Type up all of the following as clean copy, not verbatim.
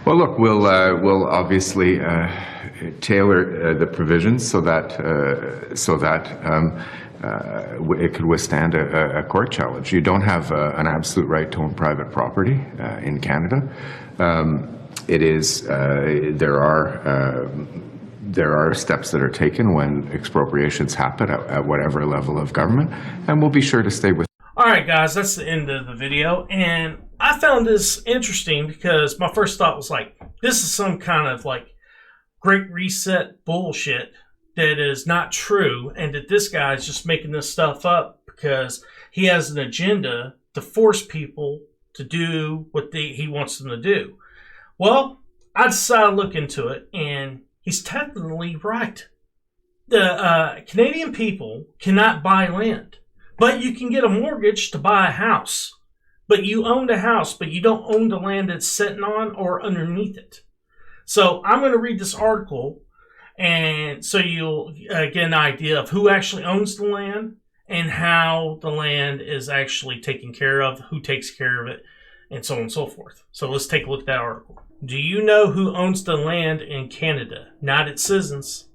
Well, look, we'll obviously tailor the provisions so that it could withstand a court challenge. You don't have an absolute right to own private property in Canada. There are steps that are taken when expropriations happen at whatever level of government, and we'll be sure to stay with. All right, guys, that's the end of the video, and I found this interesting because my first thought was like, this is some kind of like Great Reset bullshit that is not true, and that this guy is just making this stuff up because he has an agenda to force people to do what he wants them to do. Well, I decided to look into it, and he's technically right. The Canadian people cannot buy land, but you can get a mortgage to buy a house. But you own the house, but you don't own the land it's sitting on or underneath it. So I'm going to read this article, and so you'll get an idea of who actually owns the land and how the land is actually taken care of, who takes care of it, and so on and so forth. So let's take a look at that article. Do you know who owns the land in Canada? Not its citizens.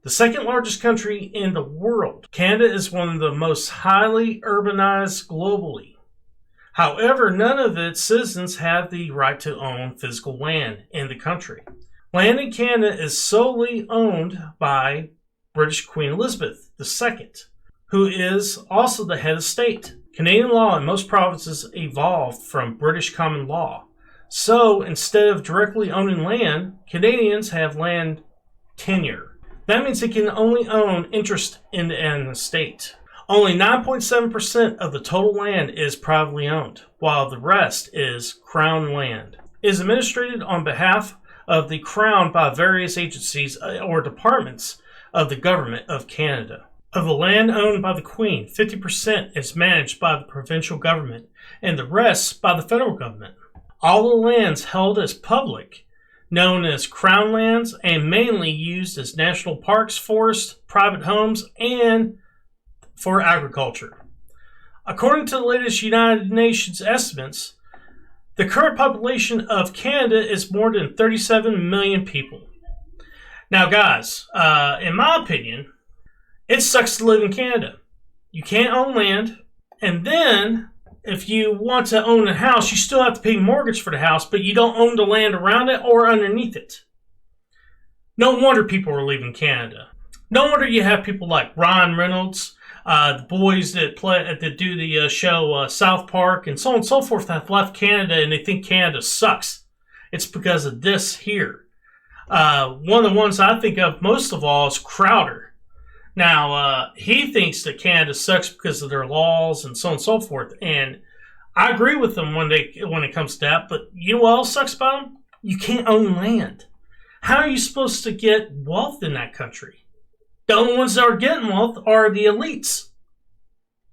The second largest country in the world, Canada is one of the most highly urbanized globally. However, none of its citizens have the right to own physical land in the country. Land in Canada is solely owned by British Queen Elizabeth II, who is also the head of state. Canadian law in most provinces evolved from British common law. So instead of directly owning land, Canadians have land tenure. That means they can only own interest in the estate. Only 9.7% of the total land is privately owned, while the rest is Crown land. It is administered on behalf of the Crown by various agencies or departments of the Government of Canada. Of the land owned by the Queen, 50% is managed by the provincial government, and the rest by the federal government. All the lands held as public, known as Crown lands, and mainly used as national parks, forests, private homes, and for agriculture. According to the latest United Nations estimates, the current population of Canada is more than 37 million people. Now, guys, in my opinion, it sucks to live in Canada. You can't own land, and then if you want to own a house, you still have to pay mortgage for the house, but you don't own the land around it or underneath it. No wonder people are leaving Canada. No wonder you have people like Ryan Reynolds, the boys that do the show South Park, and so on and so forth have left Canada, and they think Canada sucks. It's because of this here. One of the ones I think of most of all is Crowder. Now, he thinks that Canada sucks because of their laws and so on and so forth, and I agree with them when it comes to that, but you know what else sucks about them? You can't own land. How are you supposed to get wealth in that country? The only ones that are getting wealth are the elites,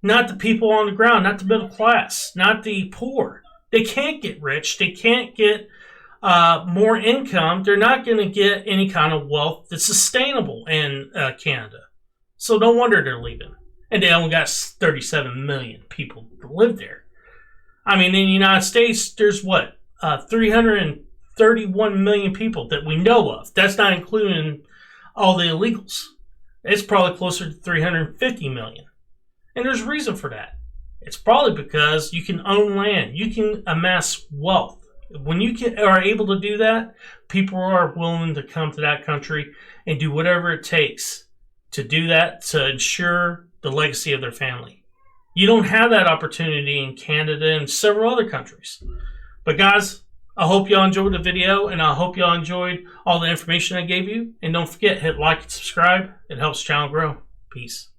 not the people on the ground, not the middle class, not the poor. They can't get rich. They can't get more income. They're not going to get any kind of wealth that's sustainable in Canada. So no wonder they're leaving. And they only got 37 million people to live there. I mean, in the United States, there's 331 million people that we know of. That's not including all the illegals. It's probably closer to 350 million. And there's a reason for that. It's probably because you can own land. You can amass wealth. When you are able to do that, people are willing to come to that country and do whatever it takes to do that to ensure the legacy of their family. You don't have that opportunity in Canada and several other countries. But guys, I hope y'all enjoyed the video, and I hope y'all enjoyed all the information I gave you. And don't forget, hit like and subscribe. It helps the channel grow. Peace.